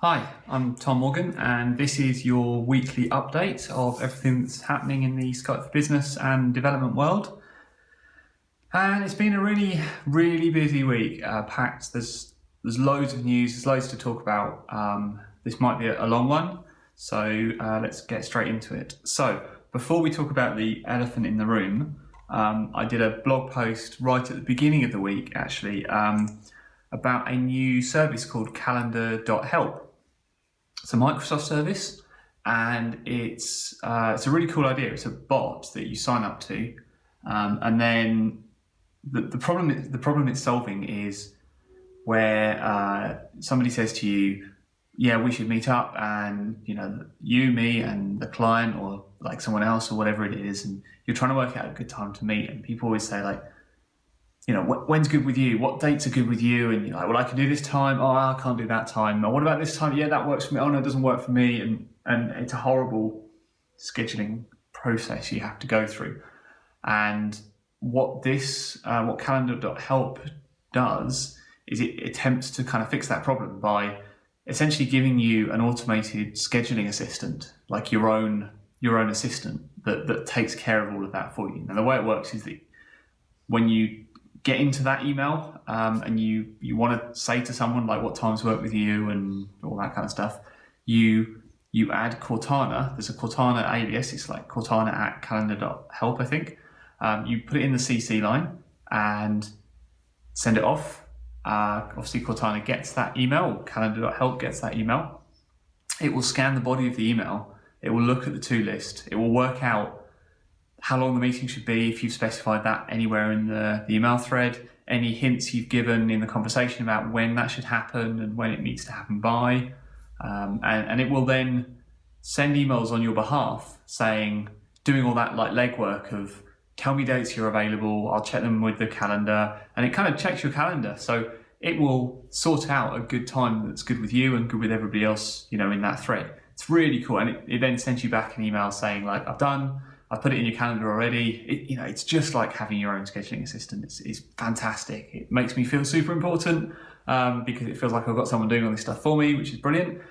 Hi, I'm Tom Morgan, and this is your weekly update of everything that's happening in the Skype for Business and development world. And it's been a really, really busy week, packed. There's loads of news, there's loads to talk about. This might be a long one, so let's get straight into it. So before we talk about the elephant in the room, I did a blog post right at the beginning of the week, actually, about a new service called calendar.help. It's a Microsoft service, and it's a really cool idea. It's a bot that you sign up to, and then the problem it's solving is where somebody says to you, "Yeah, we should meet up," and you, me, and the client, or like someone else, or whatever it is, and you're trying to work out a good time to meet, and people always say like, when's good with you? What dates are good with you? And you're like, well, I can do this time. Oh, I can't do that time. Or what about this time? Yeah, that works for me. Oh, no, it doesn't work for me. And it's a horrible scheduling process you have to go through. And what calendar.help does is it attempts to kind of fix that problem by essentially giving you an automated scheduling assistant, like your own assistant that takes care of all of that for you. And the way it works is that when you get into that email and you want to say to someone like what times work with you and all that kind of stuff, you add Cortana. There's a Cortana alias. It's like Cortana at calendar.help, I think. You put it in the CC line and send it off. Obviously Cortana gets that email, calendar.help gets that email. It will scan the body of the email. It will look at the to list. It will work out how long the meeting should be if you've specified that anywhere in the email thread, any hints you've given in the conversation about when that should happen and when it needs to happen by. And it will then send emails on your behalf doing all that like legwork of tell me dates you're available, I'll check them with the calendar, and it kind of checks your calendar. So it will sort out a good time that's good with you and good with everybody else, in that thread. It's really cool. And it then sends you back an email saying like, I've put it in your calendar already. It's just like having your own scheduling assistant. It's fantastic. It makes me feel super important because it feels like I've got someone doing all this stuff for me, which is brilliant.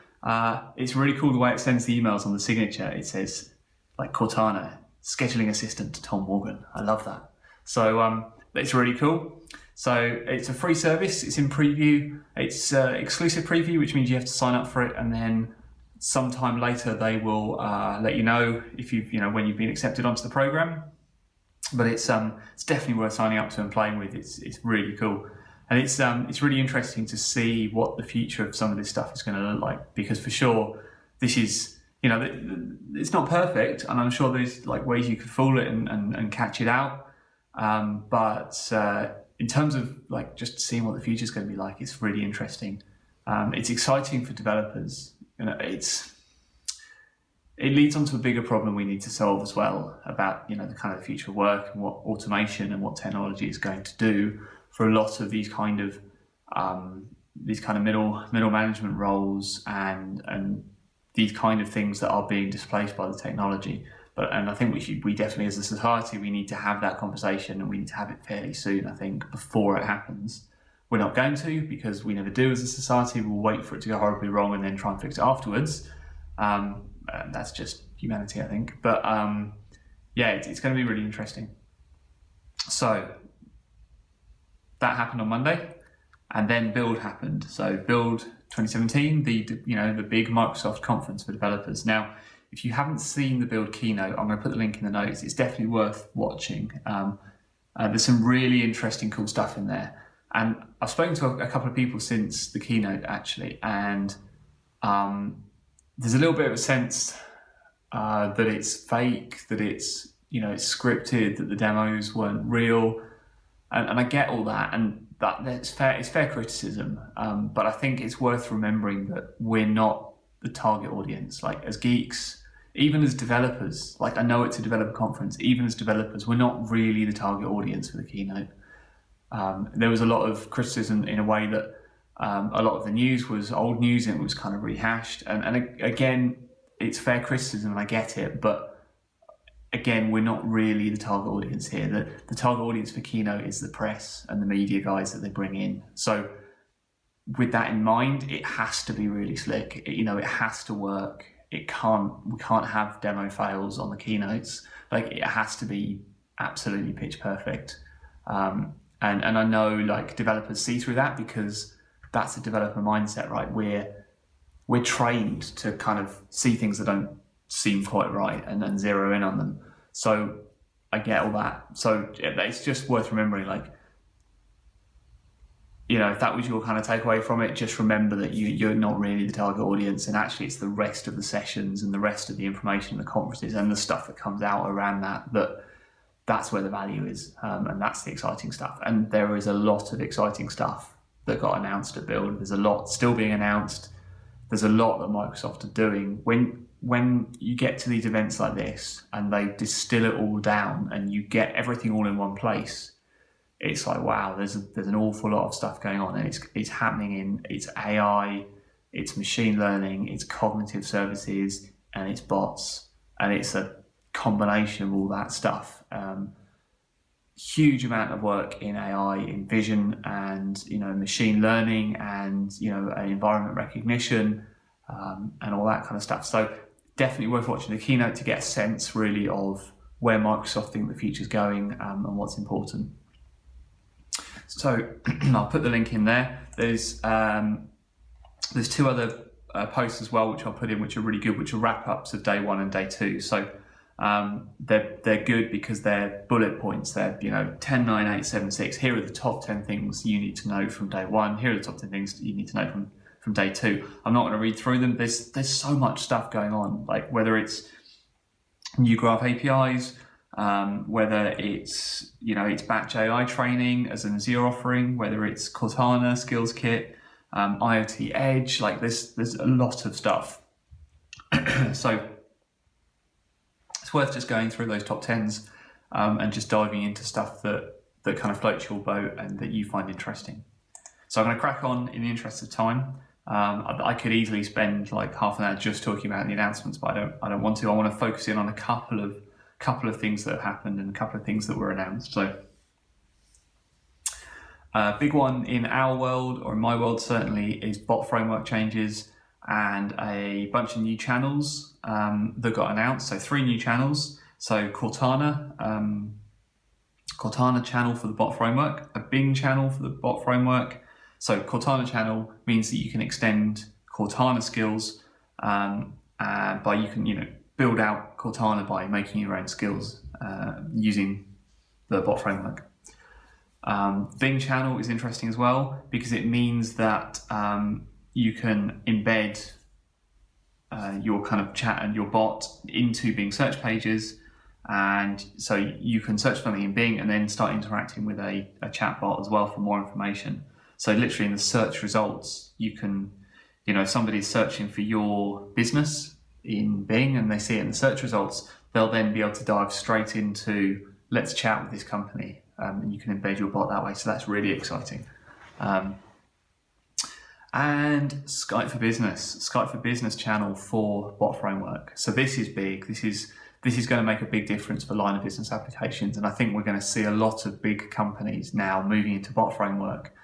It's really cool the way it sends the emails on the signature. It says like Cortana, scheduling assistant to Tom Morgan. I love that. So it's really cool. So it's a free service. It's in preview. It's exclusive preview, which means you have to sign up for it, and then sometime later they will let you know if when you've been accepted onto the program. But it's definitely worth signing up to and playing with. It's really cool, and it's really interesting to see what the future of some of this stuff is going to look like, because for sure this is it's not perfect, and I'm sure there's like ways you could fool it and catch it out. But in terms of like just seeing what the future is going to be like, it's really interesting. It's exciting for developers. It leads on to a bigger problem we need to solve as well about the kind of the future of work and what automation and what technology is going to do for a lot of these kind of middle management roles and these kind of things that are being displaced by the technology. And I think we definitely as a society we need to have that conversation, and we need to have it fairly soon, I think, before it happens. We're not going to, because we never do as a society. We'll wait for it to go horribly wrong and then try and fix it afterwards. That's just humanity, I think. But it's going to be really interesting. So that happened on Monday, and then Build happened. So Build 2017, the big Microsoft conference for developers. Now, if you haven't seen the Build keynote, I'm going to put the link in the notes. It's definitely worth watching. There's some really interesting, cool stuff in there. And I've spoken to a couple of people since the keynote, actually, and there's a little bit of a sense that it's fake, that it's scripted, that the demos weren't real, and I get all that, and that's fair. It's fair criticism, but I think it's worth remembering that we're not the target audience. Like as geeks, even as developers, like I know it's a developer conference, even as developers, we're not really the target audience for the keynote. There was a lot of criticism in a way that a lot of the news was old news and it was kind of rehashed. And again, it's fair criticism and I get it, but again, we're not really the target audience here. The target audience for Keynote is the press and the media guys that they bring in. So with that in mind, it has to be really slick. It has to work. We can't have demo fails on the keynotes. Like, it has to be absolutely pitch perfect. And I know like developers see through that, because that's a developer mindset, right? We're trained to kind of see things that don't seem quite right and then zero in on them. So I get all that. So it's just worth remembering, like, if that was your kind of takeaway from it, just remember that you're not really the target audience, and actually it's the rest of the sessions and the rest of the information, the conferences and the stuff that comes out around that's where the value is, and that's the exciting stuff. And there is a lot of exciting stuff that got announced at Build. There's a lot still being announced. There's a lot that Microsoft are doing. When you get to these events like this and they distill it all down and you get everything all in one place, it's like, wow, there's an awful lot of stuff going on, and it's happening it's AI, it's machine learning, it's cognitive services, and it's bots, and it's a combination of all that stuff. Huge amount of work in AI, in vision, and machine learning, and environment recognition, and all that kind of stuff. So definitely worth watching the keynote to get a sense really of where Microsoft think the future's going, and what's important. So I'll put the link in there. There's two other posts as well, which I'll put in, which are really good, which are wrap-ups of day 1 and day 2. So they're good because they're bullet points. They're 10, 9, 8, 7, 6. Here are the top 10 things you need to know from day 1. Here are the top 10 things you need to know from day 2. I'm not going to read through them. There's so much stuff going on, like whether it's new graph APIs, whether it's it's batch AI training as an Azure offering, whether it's Cortana Skills Kit, IoT Edge. Like there's a lot of stuff. So it's worth just going through those top 10s, and just diving into stuff that kind of floats your boat and that you find interesting. So I'm going to crack on in the interest of time. I could easily spend like half an hour just talking about the announcements, but I don't want to. I want to focus in on a couple of things that have happened and a couple of things that were announced. So big one in our world, or in my world certainly, is bot framework changes and a bunch of new channels that got announced. So 3 new channels. So Cortana channel for the bot framework, a Bing channel for the bot framework. So Cortana channel means that you can extend Cortana skills, you can build out Cortana by making your own skills using the bot framework. Bing channel is interesting as well, because it means that you can embed your kind of chat and your bot into Bing search pages, and so you can search something in Bing and then start interacting with a chat bot as well for more information. So literally in the search results, you can, if somebody's searching for your business in Bing and they see it in the search results, they'll then be able to dive straight into let's chat with this company, and you can embed your bot that way. So that's really exciting. And Skype for Business channel for bot framework. So this is big. This is going to make a big difference for line of business applications, and I think we're going to see a lot of big companies now moving into bot framework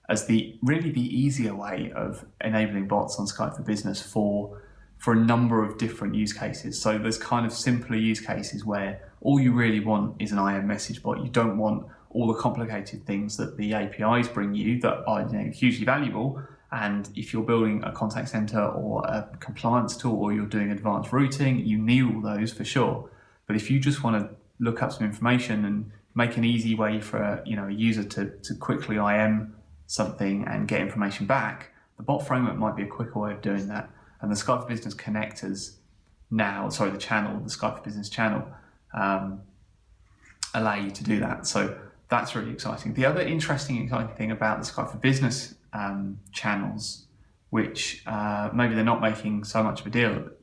as the easier way of enabling bots on Skype for Business for a number of different use cases. So there's kind of simpler use cases where all you really want is an IM message bot. You don't want all the complicated things that the APIs bring you that are hugely valuable. And if you're building a contact center or a compliance tool, or you're doing advanced routing, you need all those for sure. But if you just want to look up some information and make an easy way for a user to quickly IM something and get information back, the bot framework might be a quicker way of doing that. And the Skype for Business connectors now, the Skype for Business channel, allow you to do that. So that's really exciting. The other exciting thing about the Skype for Business channels, which maybe they're not making so much of a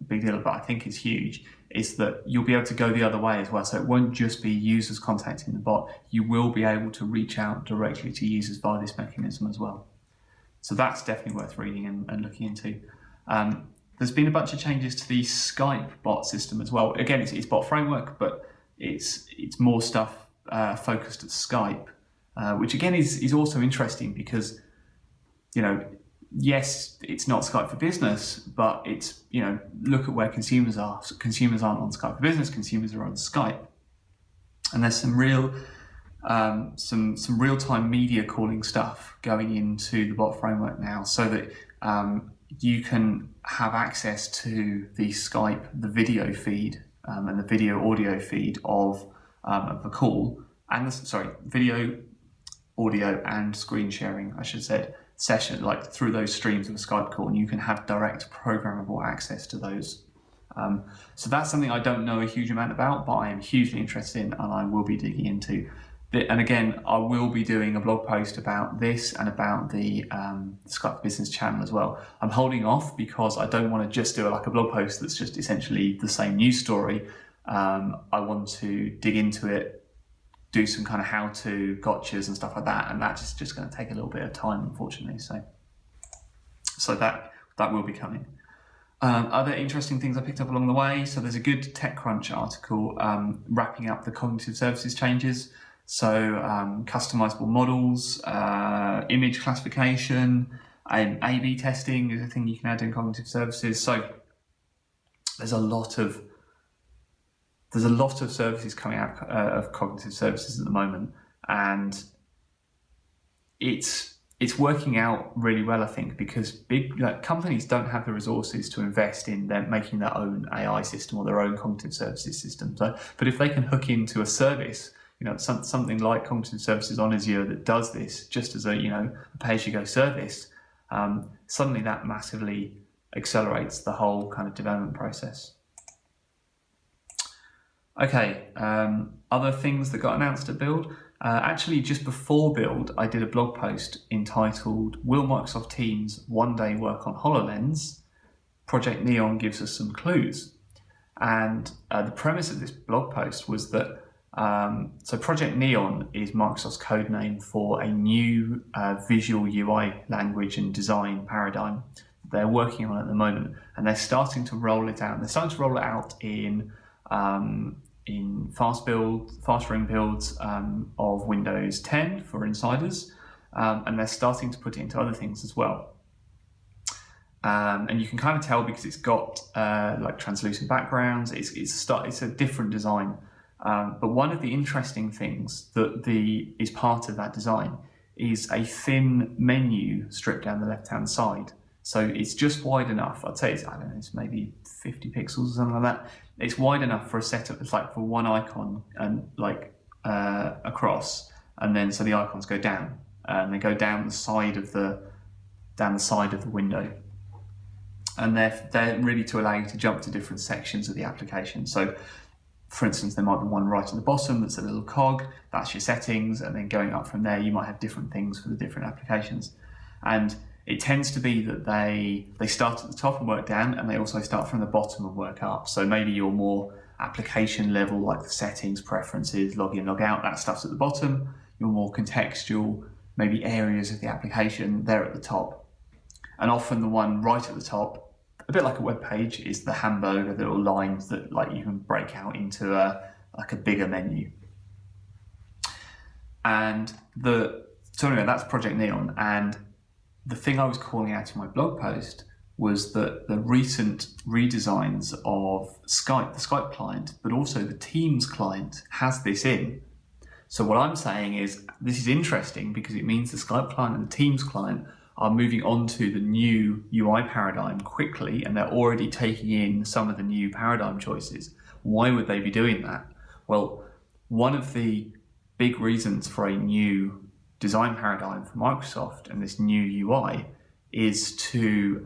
big deal, but I think is huge, is that you'll be able to go the other way as well. So it won't just be users contacting the bot. You will be able to reach out directly to users via this mechanism as well. So that's definitely worth reading and looking into. There's been a bunch of changes to the Skype bot system as well. Again, it's bot framework, but it's more stuff focused at Skype, which again is also interesting because yes, it's not Skype for Business, but it's, look at where consumers are. So consumers aren't on Skype for Business, consumers are on Skype. And there's some real-time media calling stuff going into the bot framework now, so that you can have access to the Skype, the video feed, and the video audio feed of the call, and video, audio, and screen sharing, I should say, session, like through those streams of a Skype call, and you can have direct programmable access to those. So that's something I don't know a huge amount about, but I am hugely interested in, and I will be digging into. And again, I will be doing a blog post about this and about the Skype Business channel as well. I'm holding off because I don't want to just do a blog post that's just essentially the same news story. I want to dig into it, do some kind of how-to gotchas and stuff like that, and that's just going to take a little bit of time, unfortunately. So that will be coming. Other interesting things I picked up along the way. So there's a good TechCrunch article wrapping up the cognitive services changes. So customizable models, image classification, A/B testing is a thing you can add in cognitive services. So there's a lot of services coming out of cognitive services at the moment, and it's working out really well, I think, because big companies don't have the resources to invest in making their own AI system or their own cognitive services system. So, but if they can hook into a service, something like cognitive services on Azure that does this just as a pay-as-you-go service, suddenly that massively accelerates the whole kind of development process. Okay, other things that got announced at Build. Actually, just before Build, I did a blog post entitled "Will Microsoft Teams one day work on HoloLens? Project Neon gives us some clues." And the premise of this blog post was that so Project Neon is Microsoft's code name for a new visual UI language and design paradigm they're working on at the moment, and they're starting to roll it out. They're starting to roll it out in fast ring builds of Windows 10 for insiders, and they're starting to put it into other things as well. And you can kind of tell because it's got like translucent backgrounds. It's a different design. But one of the interesting things that is part of that design is a thin menu stripped down the left-hand side. So it's just wide enough. I'd say it's maybe 50 pixels or something like that. It's wide enough for a setup. It's like for one icon and across, and then so the icons go down and they go down the side of the window, and they're really to allow you to jump to different sections of the application. So, for instance, there might be one right at the bottom that's a little cog. That's your settings, and then going up from there, you might have different things for the different applications. And it tends to be that they start at the top and work down, and they also start from the bottom and work up. So maybe your more application level, like the settings, preferences, log in, log out, that stuff's at the bottom. Your more contextual, maybe areas of the application, they're at the top. And often the one right at the top, a bit like a web page, is the hamburger, the little lines that you can break out into a bigger menu. And so anyway, that's Project Neon. And the thing I was calling out in my blog post was that the recent redesigns of Skype, the Skype client, but also the Teams client, has this in. So what I'm saying is this is interesting because it means the Skype client and the Teams client are moving on to the new UI paradigm quickly, and they're already taking in some of the new paradigm choices. Why would they be doing that? Well, one of the big reasons for a new design paradigm for Microsoft and this new UI is to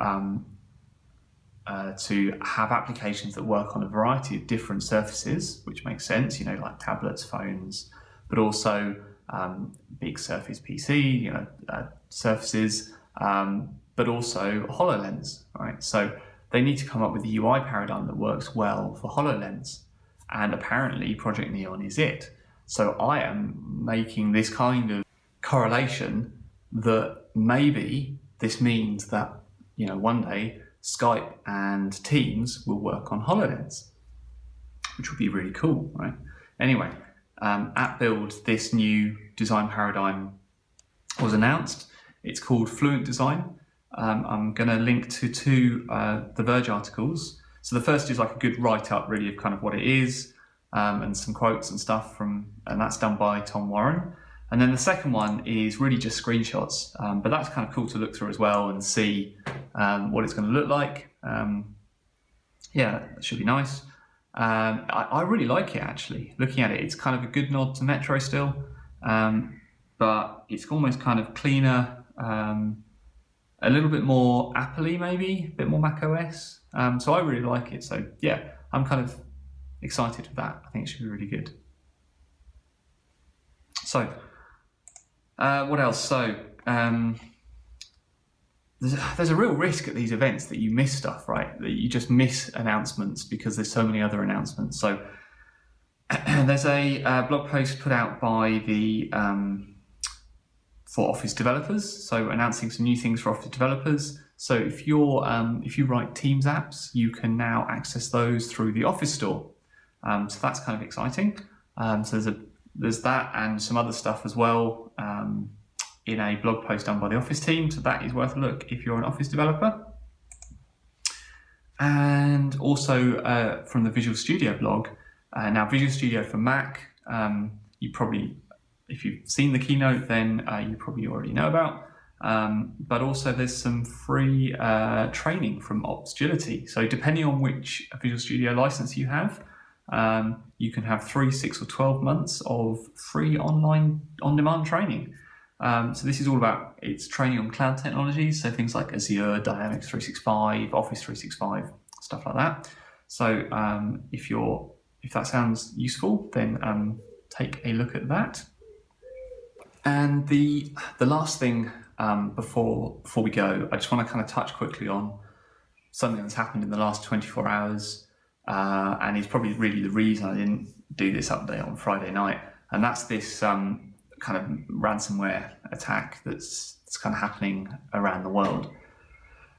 have applications that work on a variety of different surfaces, which makes sense, like tablets, phones, but also big Surface PC, surfaces, but also HoloLens, right? So they need to come up with a UI paradigm that works well for HoloLens, and apparently Project Neon is it. So I am making this kind of correlation that maybe this means that one day Skype and Teams will work on HoloLens, which would be really cool, right? Anyway, at Build, this new design paradigm was announced. It's called Fluent Design, I'm going to link to two The Verge articles. So the first is like a good write-up, really, of kind of what it is, and some quotes and stuff and that's done by Tom Warren. And then the second one is really just screenshots, but that's kind of cool to look through as well and see what it's going to look like. Yeah, that should be nice. I really like it, actually. Looking at it, it's kind of a good nod to Metro still, but it's almost kind of cleaner, a little bit more Apple-y maybe, a bit more Mac OS. So I really like it. So yeah, I'm kind of excited for that. I think it should be really good. So what else? So there's a real risk at these events that you miss stuff, right? That you just miss announcements because there's so many other announcements. So there's a blog post put out by the for Office developers, so announcing some new things for Office developers. So if you write Teams apps, you can now access those through the Office Store. So that's kind of exciting. So there's that and some other stuff as well in a blog post done by the Office team. So that is worth a look if you're an Office developer. And also from the Visual Studio blog. Now Visual Studio for Mac, you probably, if you've seen the keynote, then you probably already know about. But also there's some free training from Opsgility. So depending on which Visual Studio license you have, you can have 3, 6 or 12 months of free online on-demand training. So this is all about, it's training on cloud technologies, so things like Azure, Dynamics 365, Office 365, stuff like that. So if that sounds useful, then take a look at that. And the last thing before we go, I just want to kind of touch quickly on something that's happened in the last 24 hours, and it's probably really the reason I didn't do this update on Friday night, and that's this kind of ransomware attack that's kind of happening around the world.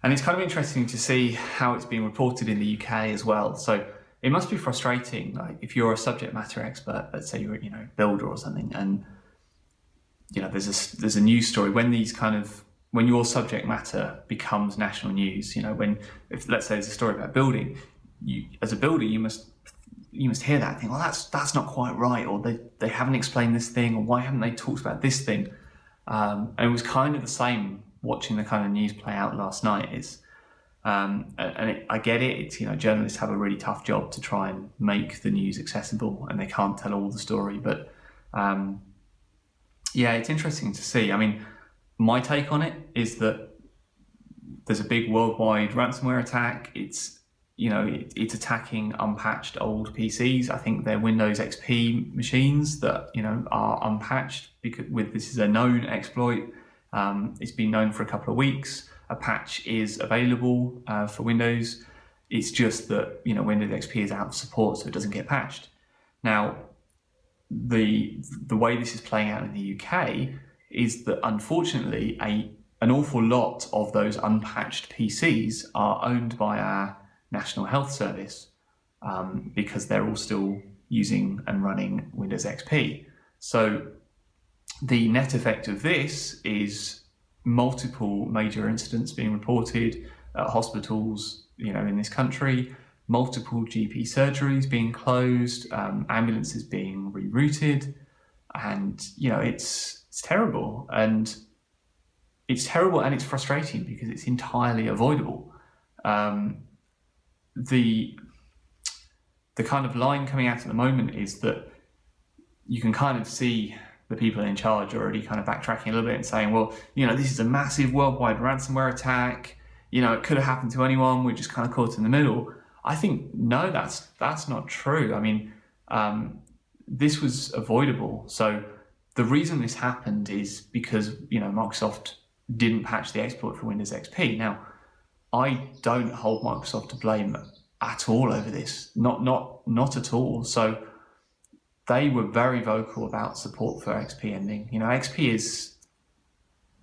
And it's kind of interesting to see how it's being reported in the UK as well. So it must be frustrating, like if you're a subject matter expert, let's say you're a builder or something, and there's a news story when your subject matter becomes national news. If let's say there's a story about building, as a builder you must hear that and think, well, that's not quite right, or they haven't explained this thing, or why haven't they talked about this thing? And it was kind of the same watching the kind of news play out last night. I get it. It's journalists have a really tough job to try and make the news accessible, and they can't tell all the story. But yeah, it's interesting to see. I mean, my take on it is that there's a big worldwide ransomware attack. It's attacking unpatched old PCs. I think they're Windows XP machines that are unpatched because this is a known exploit. It's been known for a couple of weeks. A patch is available for Windows. It's just that Windows XP is out of support, so it doesn't get patched. Now, the way this is playing out in the UK is that unfortunately an awful lot of those unpatched PCs are owned by our National Health Service because they're all still using and running Windows XP. So the net effect of this is multiple major incidents being reported at hospitals, in this country, multiple GP surgeries being closed, ambulances being rerouted, and it's terrible. And it's terrible and it's frustrating because it's entirely avoidable. The kind of line coming out at the moment is that you can kind of see the people in charge already kind of backtracking a little bit and saying, well, this is a massive worldwide ransomware attack. It could have happened to anyone. We're just kind of caught in the middle. I think, no, that's not true. I mean, this was avoidable. So the reason this happened is because, Microsoft didn't patch the exploit for Windows XP. Now, I don't hold Microsoft to blame at all over this. Not at all. So they were very vocal about support for XP ending. XP is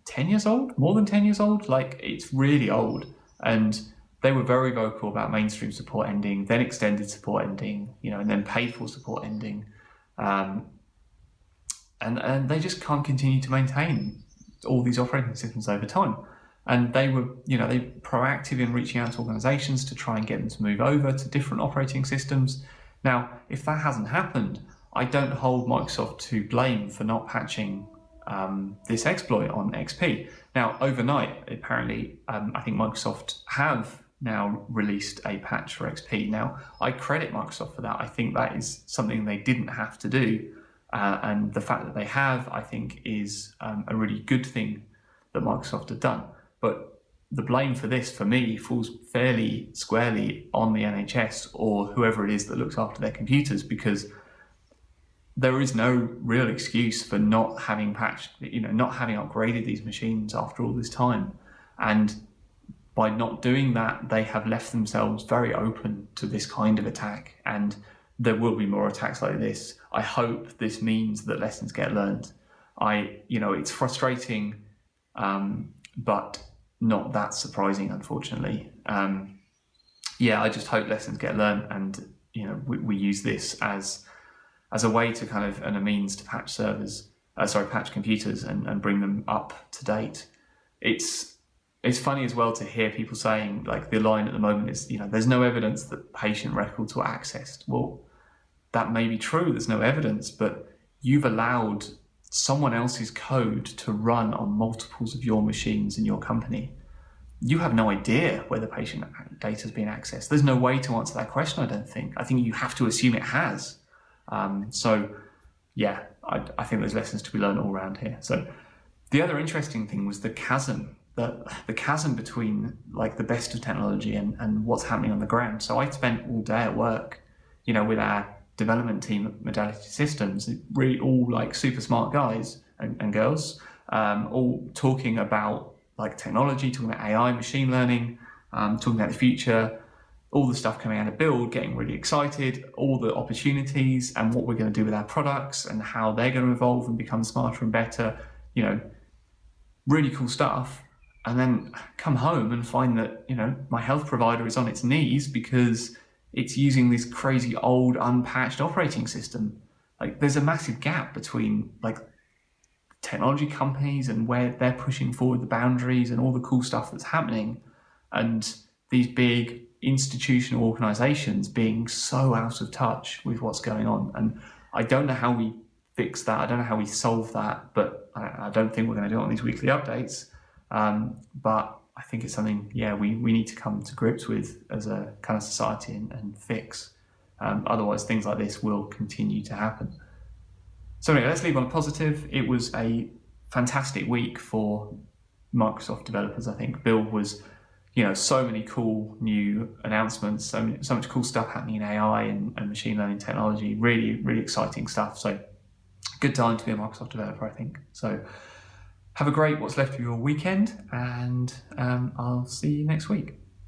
10 years old, more than 10 years old. Like, it's really old. And they were very vocal about mainstream support ending, then extended support ending, and then paid for support ending. And they just can't continue to maintain all these operating systems over time. And they were, they proactive in reaching out to organizations to try and get them to move over to different operating systems. Now, if that hasn't happened, I don't hold Microsoft to blame for not patching this exploit on XP. Now, overnight, apparently, I think Microsoft have now released a patch for XP. Now, I credit Microsoft for that. I think that is something they didn't have to do. And the fact that they have, I think, is a really good thing that Microsoft have done. But the blame for this, for me, falls fairly squarely on the NHS or whoever it is that looks after their computers, because there is no real excuse for not having patched, not having upgraded these machines after all this time. And by not doing that, they have left themselves very open to this kind of attack. And there will be more attacks like this. I hope this means that lessons get learned. It's frustrating, but not that surprising, unfortunately. I just hope lessons get learned, and we use this as a way to and a means to patch patch computers and bring them up to date. It's funny as well to hear people saying, like, the line at the moment is, there's no evidence that patient records were accessed. Well, that may be true, there's no evidence, but you've allowed someone else's code to run on multiples of your machines in your company. You have no idea whether patient data has been accessed. There's no way to answer that question, I don't think. I think you have to assume it has. I think there's lessons to be learned all around here. So the other interesting thing was the chasm between like the best of technology and what's happening on the ground. So I spent all day at work, with our development team at Modality Systems, really all like super smart guys and girls, all talking about like technology, talking about AI, machine learning, talking about the future, all the stuff coming out of Build, getting really excited, all the opportunities and what we're going to do with our products and how they're going to evolve and become smarter and better, really cool stuff. And then come home and find that, my health provider is on its knees because it's using this crazy old unpatched operating system. Like, there's a massive gap between like technology companies and where they're pushing forward the boundaries and all the cool stuff that's happening, and these big institutional organizations being so out of touch with what's going on. And I don't know how we fix that. I don't know how we solve that, but I don't think we're going to do it on these weekly updates. But I think it's something, we need to come to grips with as a kind of society and fix. Otherwise, things like this will continue to happen. So anyway, let's leave on a positive. It was a fantastic week for Microsoft developers, I think. Build was, so many cool new announcements, so much cool stuff happening in AI and machine learning technology, really, really exciting stuff. So good time to be a Microsoft developer, I think. So have a great what's left of your weekend, and I'll see you next week.